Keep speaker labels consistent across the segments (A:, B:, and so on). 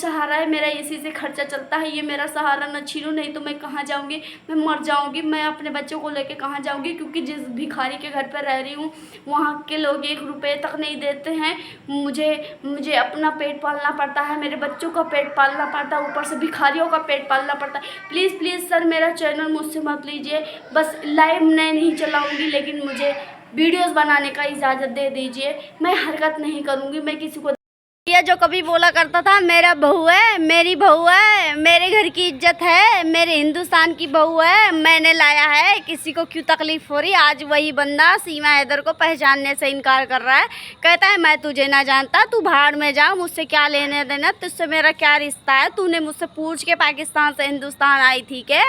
A: सहारा है मेरा, इसी से खर्चा चलता है, ये मेरा सहारा न छीनो, नहीं तो मैं कहाँ जाऊँगी, मैं मर जाऊँगी, मैं अपने बच्चों को लेके कहाँ जाऊँगी। क्योंकि जिस भिखारी के घर पर रह रही हूँ वहाँ के लोग 1 रुपये तक नहीं देते हैं। मुझे अपना पेट पालना पड़ता है, मेरे बच्चों का पेट पालना पड़ता है, ऊपर से भिखारियों का पेट पालना पड़ता है। प्लीज़ प्लीज़ सर मेरा चैनल मुझसे मत लीजिए, बस लाइव मैं नहीं चलाऊँगी, लेकिन मुझे वीडियोस बनाने का इजाज़त दे दीजिए। मैं हरकत नहीं करूँगी, मैं किसी को ये जो कभी बोला करता था मेरा बहू है, मेरी बहू है, मेरे घर की इज्जत है, मेरे हिंदुस्तान की बहू है, मैंने लाया है, किसी को क्यों तकलीफ़ हो रही। आज वही बंदा सीमा हैदर को पहचानने से इनकार कर रहा है, कहता है मैं तुझे ना जानता, तू भाड़ में जा, मुझसे क्या लेने देना, तुझसे मेरा क्या रिश्ता है, तूने मुझसे पूछ के पाकिस्तान से हिंदुस्तान आई थी क्या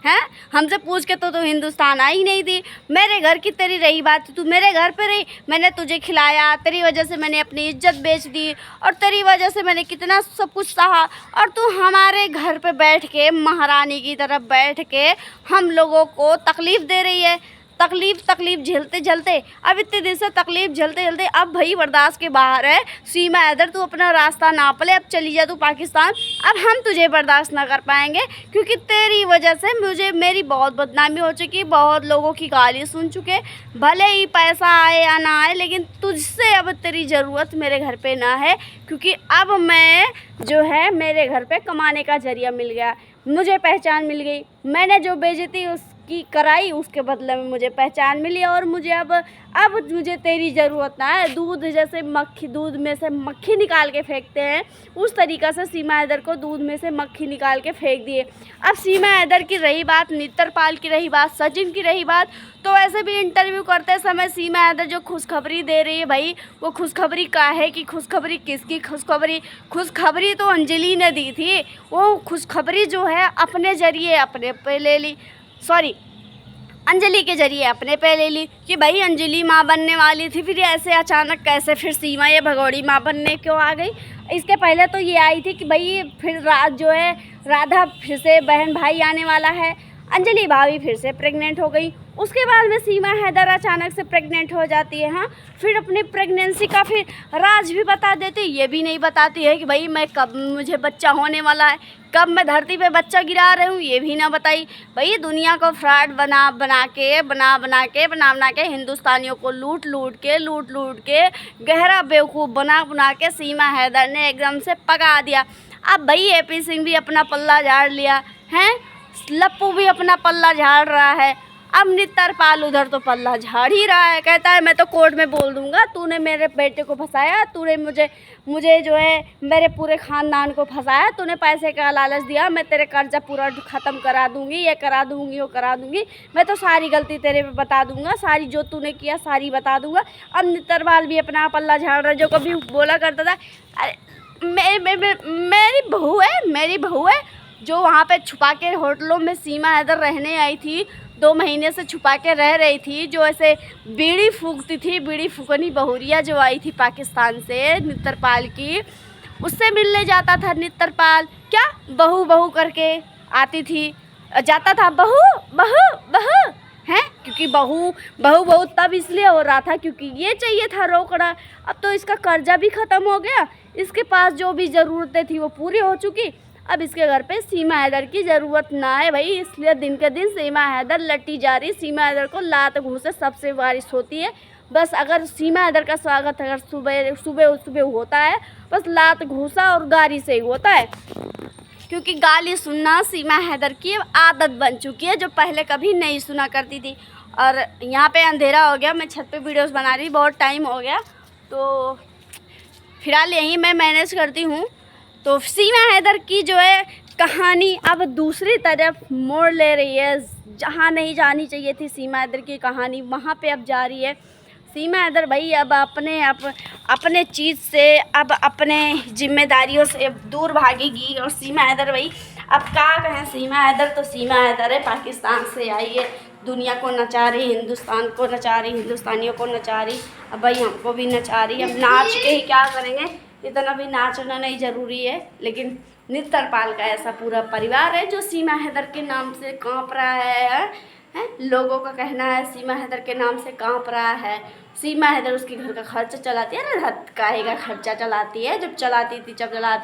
A: है, हमसे पूछ के तो तू हिंदुस्तान आई नहीं थी। मेरे घर की तेरी रही बात, तू मेरे घर पर रही, मैंने तुझे खिलाया, तेरी वजह से मैंने अपनी इज्जत बेच दी और तेरी वजह से मैंने कितना सब कुछ सहा, और तू हमारे घर पे बैठ के महारानी की तरफ बैठ के हम लोगों को तकलीफ़ दे रही है। तकलीफ़ झेलते झेलते अब इतने दिन से तकलीफ़ झेलते झेलते अब भाई बर्दाश्त के बाहर है। सीमा हैदर तू अपना रास्ता नाप ले, अब चली जा तू पाकिस्तान, अब हम तुझे बर्दाश्त ना कर पाएंगे, क्योंकि तेरी वजह से मेरी बहुत बदनामी हो चुकी, बहुत लोगों की गाली सुन चुके। भले ही पैसा आए या ना आए, लेकिन तुझसे अब तेरी ज़रूरत मेरे घर पे ना है, क्योंकि अब मैं जो है मेरे घर पे कमाने का ज़रिया मिल गया, मुझे पहचान मिल गई। मैंने जो बेइज्जती की कराई उसके बदले में मुझे पहचान मिली, और मुझे अब मुझे तेरी ज़रूरत ना है। दूध जैसे दूध में से मक्खी निकाल के फेंकते हैं, उस तरीक़े से सीमा हैदर को दूध में से मक्खी निकाल के फेंक दिए। अब सीमा हैदर की रही बात, नित्तरपाल की रही बात, सचिन की रही बात, तो ऐसे भी इंटरव्यू करते समय सीमा हैदर जो खुशखबरी दे रही है भाई, वो खुशखबरी का है कि खुशखबरी किसकी खुशखबरी तो अंजलि ने दी थी। वो खुशखबरी जो है अपने ज़रिए अपने पे ले ली, सॉरी अंजलि के ज़रिए अपने पे ले ली कि भाई अंजलि माँ बनने वाली थी, फिर ऐसे अचानक कैसे फिर सीमा ये भगोड़ी माँ बनने क्यों आ गई। इसके पहले तो ये आई थी कि भाई फिर राधा फिर से बहन भाई आने वाला है, अंजलि भाभी फिर से प्रेग्नेंट हो गई। उसके बाद में सीमा हैदर अचानक से प्रेग्नेंट हो जाती है। हाँ, फिर अपनी प्रेगनेंसी का फिर राज भी बता देती, ये भी नहीं बताती है कि भाई मैं कब मुझे बच्चा होने वाला है, कब मैं धरती पे बच्चा गिरा रही हूँ, ये भी ना बताई। भाई दुनिया को फ्रॉड बना के हिंदुस्तानियों को लूट के गहरा बेवकूफ़ बना के सीमा हैदर ने एकदम से पका दिया। अब भाई AP सिंह भी अपना पल्ला झाड़ लिया है, लप्पू भी अपना पल्ला झाड़ रहा है, अब नित्तरपाल उधर तो पल्ला झाड़ ही रहा है। कहता है मैं तो कोर्ट में बोल दूंगा, तूने मेरे बेटे को फंसाया, तूने मुझे जो है मेरे पूरे ख़ानदान को फंसाया, तूने पैसे का लालच दिया, मैं तेरे कर्जा पूरा ख़त्म करा दूंगी, ये करा दूंगी, वो करा दूंगी, मैं तो सारी गलती तेरे पे बता दूंगा, सारी जो तूने किया सारी बता दूंगा। अब नित्तरपाल भी अपना पल्ला झाड़ रहा है, जो कभी बोला करता था अरे मेरी बहू है जो वहाँ पे छुपा के होटलों में सीमा हैदर रहने आई थी, 2 महीने से छुपा के रह रही थी, जो ऐसे बीड़ी फूकती थी, बीड़ी फूकनी बहुरिया जो आई थी पाकिस्तान से नित्तरपाल की, उससे मिलने जाता था नित्तरपाल। क्या बहू करके आती थी, जाता था बहू हैं, क्योंकि बहू तब इसलिए हो रहा था क्योंकि ये चाहिए था रोकड़ा। अब तो इसका कर्जा भी ख़त्म हो गया, इसके पास जो भी ज़रूरतें थी वो पूरी हो चुकी, अब इसके घर पे सीमा हैदर की ज़रूरत ना है भाई। इसलिए दिन के दिन सीमा हैदर लट्टी जा रही, सीमा हैदर को लात घूंसे सबसे बारिश होती है। बस अगर सीमा हैदर का स्वागत अगर सुबह होता है, बस लात घूंसा और गारी से ही होता है, क्योंकि गाली सुनना सीमा हैदर की आदत बन चुकी है, जो पहले कभी नहीं सुना करती थी। और यहाँ पे अंधेरा हो गया, मैं छत पे वीडियोस बना रही, बहुत टाइम हो गया, तो फिलहाल यहीं मैं मैनेज करती हूँ। तो सीमा हैदर की जो है कहानी अब दूसरी तरफ मोड़ ले रही है, जहाँ नहीं जानी चाहिए थी सीमा हैदर की कहानी वहाँ पे अब जा रही है। सीमा हैदर भाई अब अपने चीज़ से, अब अपने जिम्मेदारियों से दूर भागेगी। और सीमा हैदर भाई अब क्या कहें, सीमा हैदर तो सीमा हैदर है, पाकिस्तान से आई है, दुनिया को नचा रही, हिंदुस्तान को नचा रही, हिंदुस्तानियों को नचा रही, अब भाई हमको भी नचा रही। अब नाच के ही क्या करेंगे, इतना भी नाचना नहीं ज़रूरी है, लेकिन नित्तरपाल का ऐसा पूरा परिवार है जो सीमा हैदर के नाम से काँप रहा है। लोगों का कहना है सीमा हैदर के नाम से काँप रहा है। सीमा हैदर उसके घर का खर्चा चलाती है ना, काहे का खर्चा चलाती है, जब चलाती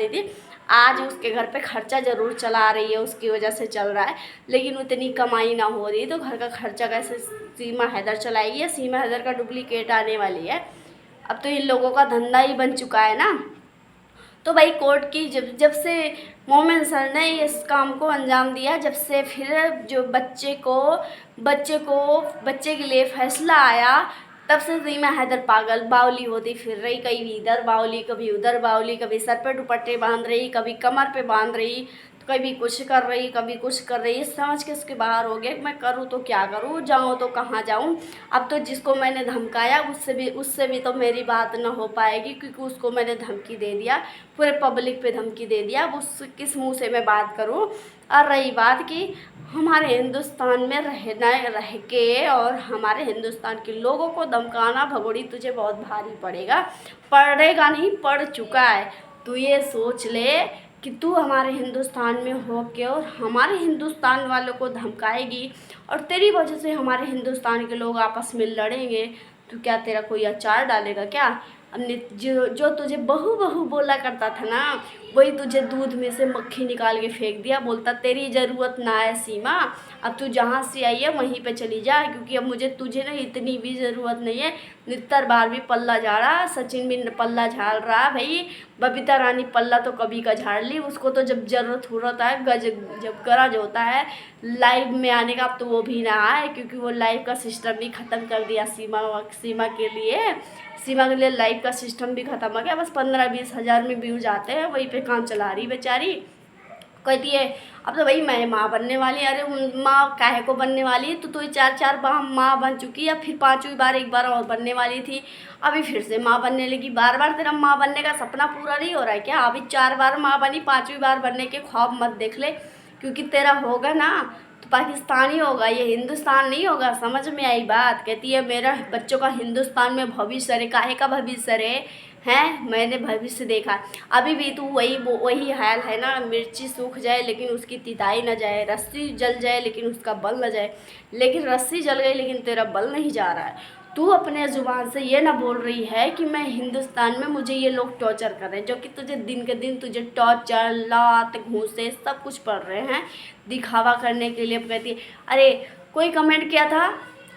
A: थी आज उसके घर पे खर्चा ज़रूर चला रही है, उसकी वजह से चल रहा है, लेकिन उतनी कमाई ना हो रही तो घर का खर्चा कैसे सीमा हैदर चलाएगी। या सीमा हैदर का डुप्लीकेट आने वाली है। अब तो इन लोगों का धंधा ही बन चुका है ना। तो भाई कोर्ट की जब से मोमेन सर ने इस काम को अंजाम दिया, जब से फिर जो बच्चे के लिए फैसला आया, तब से सीमा हैदर पागल बावली होती फिर रही। कभी इधर बावली, कभी उधर बावली, कभी सर पे दुपट्टे बांध रही, कभी कमर पे बांध रही, कभी कुछ कर रही, कभी कुछ कर रही। समझ के उसके बाहर हो गया, मैं करूँ तो क्या करूँ, जाऊँ तो कहाँ जाऊँ। अब तो जिसको मैंने धमकाया उससे भी तो मेरी बात ना हो पाएगी, क्योंकि उसको मैंने धमकी दे दिया, पूरे पब्लिक पे धमकी दे दिया। अब उस किस मुँह से मैं बात करूँ। और रही बात कि हमारे हिंदुस्तान में रह के और हमारे हिंदुस्तान के लोगों को धमकाना, भगोड़ी तुझे बहुत भारी पड़ेगा। पड़ेगा नहीं, पड़ चुका है। तू ये सोच ले कि तू हमारे हिंदुस्तान में हो के और हमारे हिंदुस्तान वालों को धमकाएगी, और तेरी वजह से हमारे हिंदुस्तान के लोग आपस में लड़ेंगे। तो क्या तेरा कोई अचार डालेगा क्या? हमने जो तुझे बहू बहू बोला करता था ना, वही तुझे दूध में से मक्खी निकाल के फेंक दिया। बोलता तेरी ज़रूरत ना है सीमा, अब तू जहाँ से आई है वहीं पे चली जा, क्योंकि अब मुझे तुझे ना इतनी भी ज़रूरत नहीं है। नित्तर बार भी पल्ला झाड़ा, सचिन भी पल्ला झाड़ रहा भाई, बबीता रानी पल्ला तो कभी का झाड़ ली। उसको तो जब ज़रूरत होता है, जब गरज होता है लाइव में आने का, अब तो वो भी ना आए, क्योंकि वो लाइव का सिस्टम भी ख़त्म कर दिया सीमा के लिए लाइव का सिस्टम भी ख़त्म हो गया। बस 15-20 हज़ार में व्यूज आते हैं, वहीं पे काम चला रही बेचारी। कहती है अब तो भाई मैं माँ बनने वाली। अरे माँ काहे को बनने वाली? तो 4 माँ बन चुकी है, फिर 5वीं बार एक बार और बनने वाली थी, अभी फिर से माँ बनने लगी। बार बार तेरा माँ बनने का सपना पूरा नहीं हो रहा है क्या? अभी 4 बार माँ बनी, 5वीं बार बनने के ख्वाब मत देख ले, क्योंकि तेरा होगा ना तो पाकिस्तानी होगा, ये हिंदुस्तान नहीं होगा। समझ में आई बात? कहती है मेरा बच्चों का हिंदुस्तान में भविष्य है। काहे का भविष्य है? मैंने भविष्य देखा। अभी भी तू वही हाल है ना, मिर्ची सूख जाए लेकिन उसकी तिताई न जाए, रस्सी जल जाए लेकिन उसका बल न जाए। लेकिन रस्सी जल गई लेकिन तेरा बल नहीं जा रहा है। तू अपने ज़ुबान से ये ना बोल रही है कि मैं हिंदुस्तान में मुझे ये लोग टॉर्चर कर रहे हैं, जो कि तुझे दिन के दिन तुझे टॉर्चर, लात, घूंसे सब कुछ पड़ रहे हैं दिखावा करने के लिए। कहती है अरे कोई कमेंट किया था,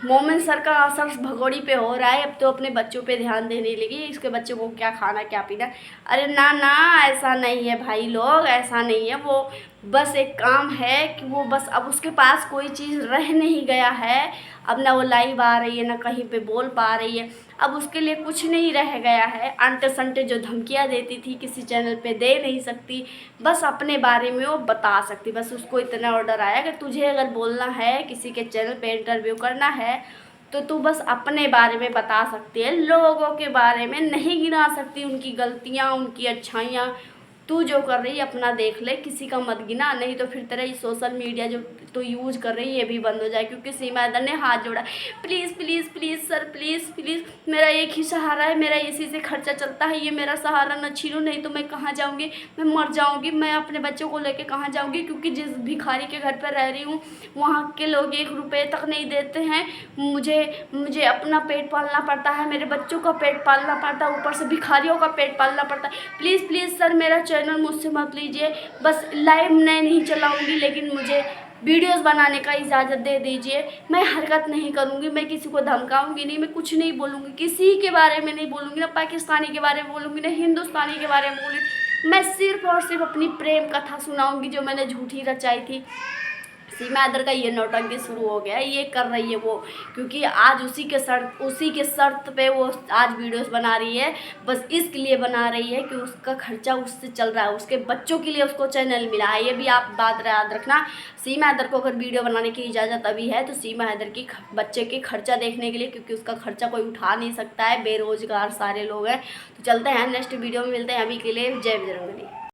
A: मोमिन सर का असर भगोड़ी पे हो रहा है, अब तो अपने बच्चों पे ध्यान देने लगी, इसके बच्चों को क्या खाना क्या पीना। अरे ना ना, ऐसा नहीं है भाई लोग, ऐसा नहीं है। वो बस एक काम है कि वो बस अब उसके पास कोई चीज़ रह नहीं गया है। अब ना वो लाइव आ रही है, ना कहीं पे बोल पा रही है, अब उसके लिए कुछ नहीं रह गया है। अंटे संटे जो धमकियाँ देती थी किसी चैनल पे दे नहीं सकती, बस अपने बारे में वो बता सकती। बस उसको इतना ऑर्डर आया कि तुझे अगर बोलना है, किसी के चैनल पे इंटरव्यू करना है, तो तू बस अपने बारे में बता सकती है, लोगों के बारे में नहीं गिना सकती, उनकी गलतियाँ, उनकी अच्छाइयाँ। तू जो कर रही है अपना देख ले, किसी का मत गिना, नहीं तो फिर तेरा ये सोशल मीडिया जो तू यूज कर रही है ये भी बंद हो जाए। क्योंकि सीमा हैदर ने हाथ जोड़ा, please please please sir, please please, मेरा एक ही सहारा है, मेरा इसी से खर्चा चलता है, ये मेरा सहारा न छीनो, नहीं तो मैं कहाँ जाऊँगी, मैं मर जाऊँगी, मैं अपने बच्चों को लेके कहाँ जाऊँगी। क्योंकि जिस भिखारी के घर पर रह रही हूँ वहाँ के लोग 1 रुपये तक नहीं देते हैं। मुझे अपना पेट पालना पड़ता है, मेरे बच्चों का पेट पालना पड़ता है, ऊपर से भिखारियों का पेट पालना पड़ता है। प्लीज़ प्लीज़ सर, मेरा चैनल मुझसे मत लीजिए, बस लाइव मैं नहीं चलाऊँगी, लेकिन मुझे वीडियोस बनाने का इजाज़त दे दीजिए। मैं हरकत नहीं करूँगी, मैं किसी को धमकाऊँगी नहीं, मैं कुछ नहीं बोलूँगी, किसी के बारे में नहीं बोलूँगी, ना पाकिस्तानी के बारे में बोलूँगी, ना हिंदुस्तानी के बारे में बोलूँगी। मैं सिर्फ़ और सिर्फ अपनी प्रेम कथा सुनाऊँगी जो मैंने झूठी रचाई थी। सीमा हैदर का ये नौटंकी शुरू हो गया, ये कर रही है वो, क्योंकि आज उसी के शर्त पे वो आज वीडियोस बना रही है। बस इसके लिए बना रही है कि उसका खर्चा उससे चल रहा है, उसके बच्चों के लिए उसको चैनल मिला है। ये भी आप बात याद रखना। सीमा हैदर को अगर वीडियो बनाने की इजाज़त अभी है तो सीमा हैदर की बच्चे के खर्चा देखने के लिए, क्योंकि उसका खर्चा कोई उठा नहीं सकता है, बेरोजगार सारे लोग हैं। तो चलते हैं, नेक्स्ट वीडियो में मिलते हैं। अभी के लिए जय बजरंगबली।